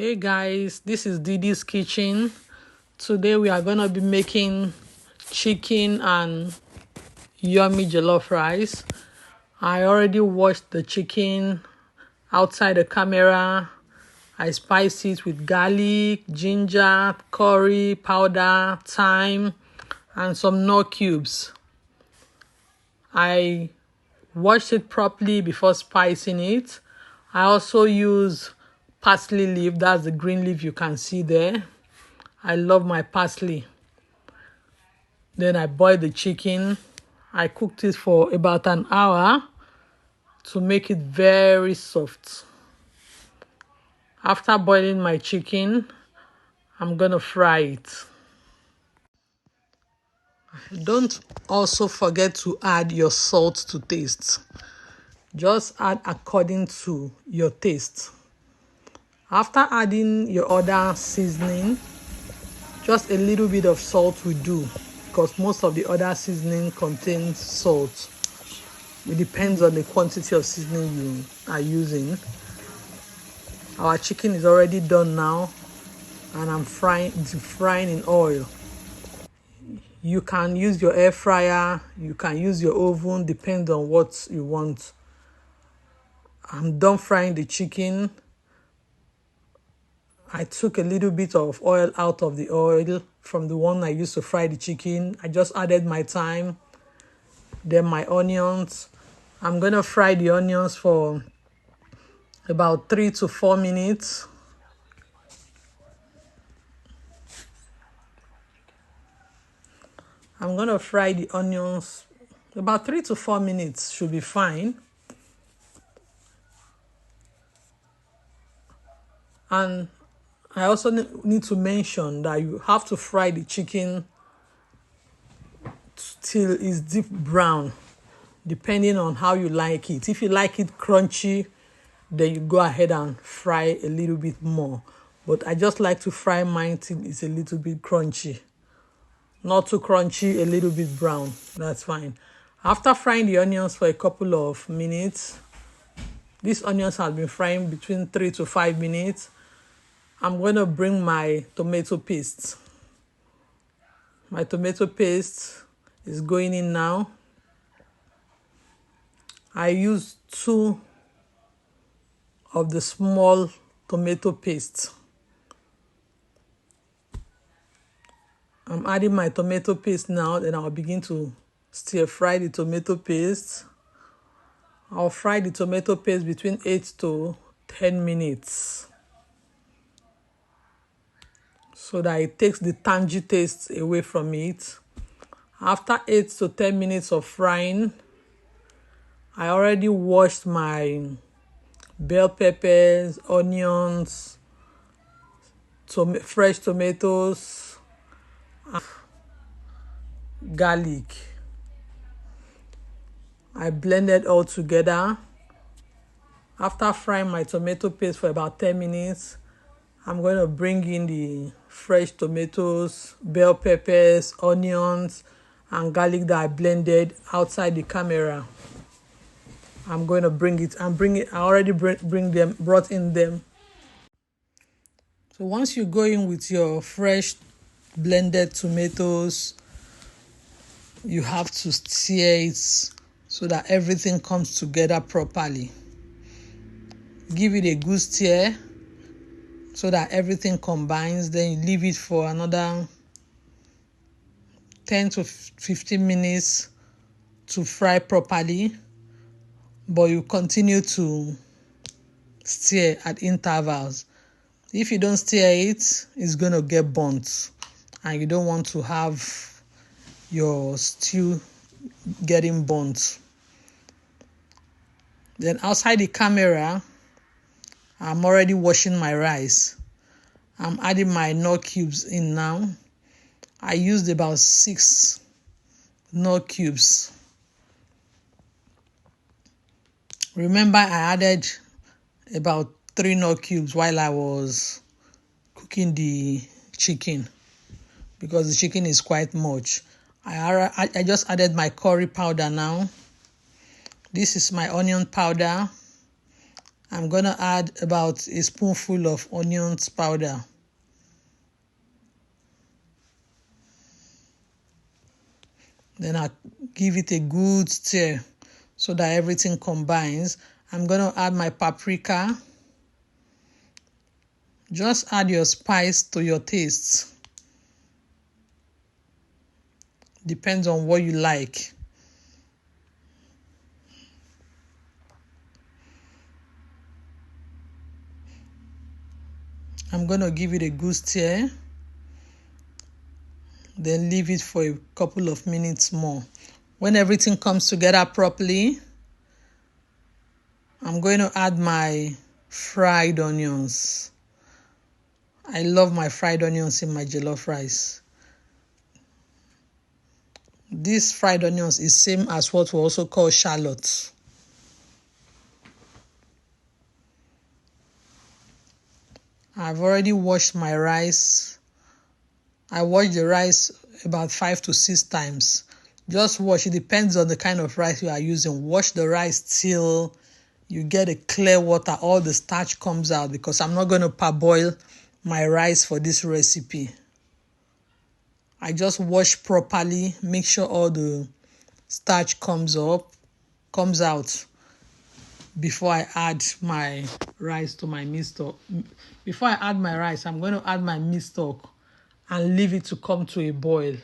Hey guys, this is Didi's kitchen. Today we are gonna be making chicken and yummy jollof rice. I already washed the chicken outside the camera. I spice it with garlic, ginger, curry powder, thyme, and some knorr cubes. I washed it properly before spicing it. I also use parsley leaf. That's the green leaf you can see there. I love my parsley. Then I boiled the chicken. I cooked it for about an hour to make it very soft. After boiling my chicken, I'm gonna fry it. Don't also forget to add your salt to taste. Just add according to your taste. After adding your other seasoning, just a little bit of salt will do, because most of the other seasoning contains salt. It depends on the quantity of seasoning you are using. Our chicken is already done now, and I'm deep frying in oil. You can use your air fryer, you can use your oven, depends on what you want. I'm done frying the chicken. I took a little bit of oil out of the oil from the one I used to fry the chicken. I just added my thyme, then my onions. I'm gonna fry the onions for about 3 to 4 minutes. I'm gonna fry the onions about 3 to 4 minutes, should be fine. And I also need to mention that you have to fry the chicken till it's deep brown, depending on how you like it. If you like it crunchy, then you go ahead and fry a little bit more. But I just like to fry mine till it's a little bit crunchy. Not too crunchy, a little bit brown. That's fine. After frying the onions for a couple of minutes, these onions have been frying between 3 to 5 minutes. I'm going to bring my tomato paste. My tomato paste is going in now. I use 2 of the small tomato paste. I'm adding my tomato paste now, then I'll begin to stir fry the tomato paste. I'll fry the tomato paste between 8 to 10 minutes. So that it takes the tangy taste away from it. After 8 to 10 minutes of frying, I already washed my bell peppers, onions, fresh tomatoes, garlic. I blended all together. After frying my tomato paste for about 10 minutes, I'm going to bring in the fresh tomatoes, bell peppers, onions, and garlic that I blended outside the camera. I'm going to bring it. I already brought in them. So once you go in with your fresh blended tomatoes, you have to stir it so that everything comes together properly. Give it a good stir so that everything combines. Then you leave it for another 10 to 15 minutes to fry properly, but you continue to stir at intervals. If you don't stir it, it's going to get burnt, and you don't want to have your stew getting burnt. Then outside the camera, I'm already washing my rice. I'm adding my knorr cubes in now. I used about 6 knorr cubes. Remember, I added about 3 knorr cubes while I was cooking the chicken, because the chicken is quite much. I just added my curry powder now. This is my onion powder. I'm going to add about a spoonful of onions powder. Then I give it a good stir so that everything combines. I'm going to add my paprika. Just add your spice to your taste. Depends on what you like. I'm going to give it a good stir. Then leave it for a couple of minutes more. When everything comes together properly, I'm going to add my fried onions. I love my fried onions in my jollof rice. This fried onions is same as what we also call shallots. I've already washed my rice. I wash the rice about 5 to 6 times. Just wash. It depends on the kind of rice you are using. Wash the rice till you get a clear water. All the starch comes out, because I'm not going to parboil my rice for this recipe. I just wash properly, make sure all the starch comes out before I add my rice to my meat stock. Before I add my rice, I'm going to add my meat stock and leave it to come to a boil.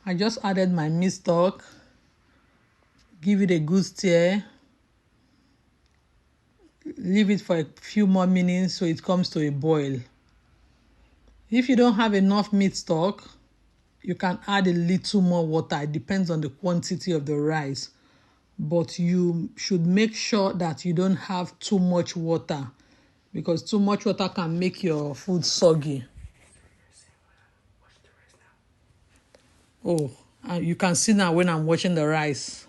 I just added my meat stock, give it a good stir, leave it for a few more minutes so it comes to a boil. If you don't have enough meat stock, you can add a little more water. It depends on the quantity of the rice. But you should make sure that you don't have too much water, because too much water can make your food soggy. Oh, you can see now when I'm washing the rice.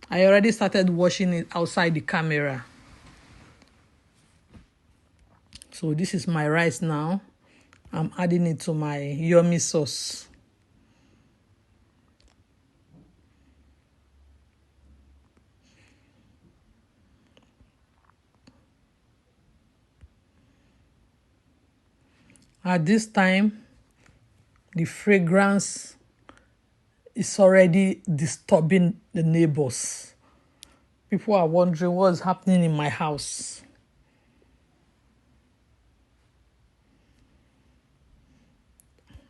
I already started washing it outside the camera. So this is my rice now. I'm adding it to my yummy sauce. At this time, the fragrance is already disturbing the neighbors. People are wondering what's happening in my house.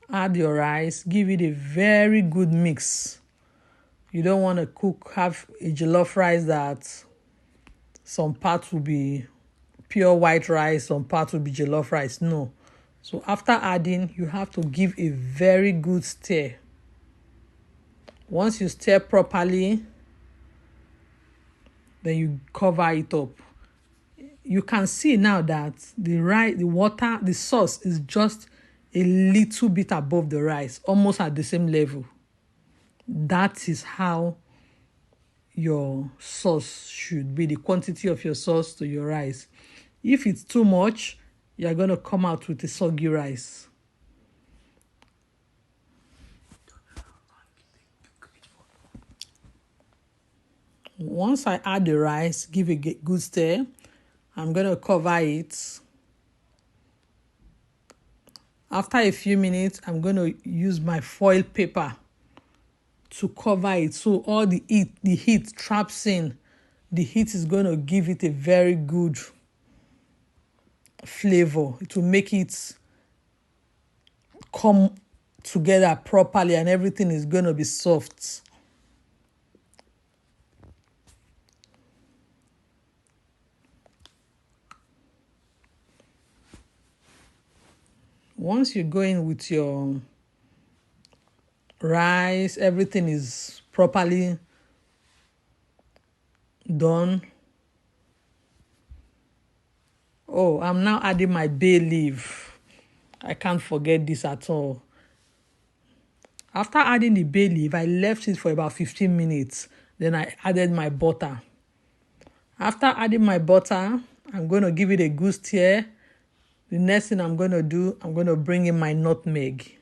Add your rice, give it a very good mix. You don't want to have a jollof rice that some parts will be pure white rice, some parts will be jollof rice. No. So after adding, you have to give a very good stir. Once you stir properly, then you cover it up. You can see now that the sauce is just a little bit above the rice, almost at the same level. That is how your sauce should be, the quantity of your sauce to your rice. If it's too much, you're going to come out with a soggy rice. Once I add the rice, give a good stir. I'm going to cover it. After a few minutes, I'm going to use my foil paper to cover it so all the heat traps in. The heat is going to give it a very good flavor. It will make it come together properly, and everything is going to be soft. Once you go in with your rice, everything is properly done. Oh, I'm now adding my bay leaf. I can't forget this at all. After adding the bay leaf, I left it for about 15 minutes. Then I added my butter. After adding my butter, I'm going to give it a good stir. The next thing I'm going to do, I'm going to bring in my nutmeg.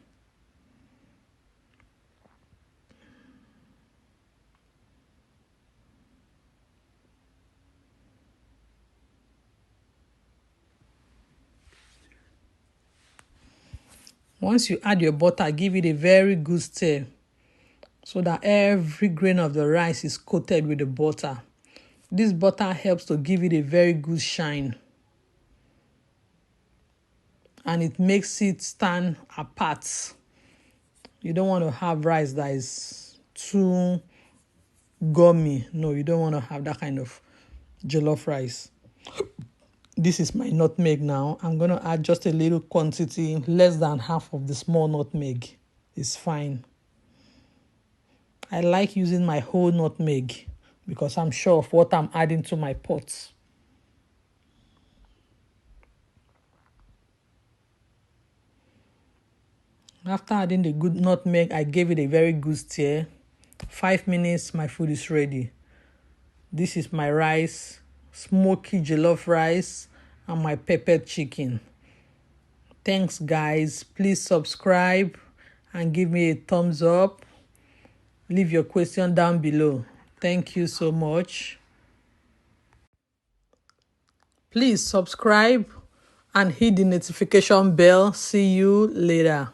Once you add your butter, give it a very good stir so that every grain of the rice is coated with the butter. This butter helps to give it a very good shine, and it makes it stand apart. You don't want to have rice that is too gummy. No, you don't want to have that kind of jollof rice. This is my nutmeg now. I'm going to add just a little quantity, less than half of the small nutmeg. It's fine. I like using my whole nutmeg because I'm sure of what I'm adding to my pot. After adding the good nutmeg, I gave it a very good stir. 5 minutes, my food is ready. This is my rice, smoky jollof rice, and my peppered chicken. Thanks, guys. Please subscribe and give me a thumbs up. Leave your question down below. Thank you so much. Please subscribe and hit the notification bell. See you later.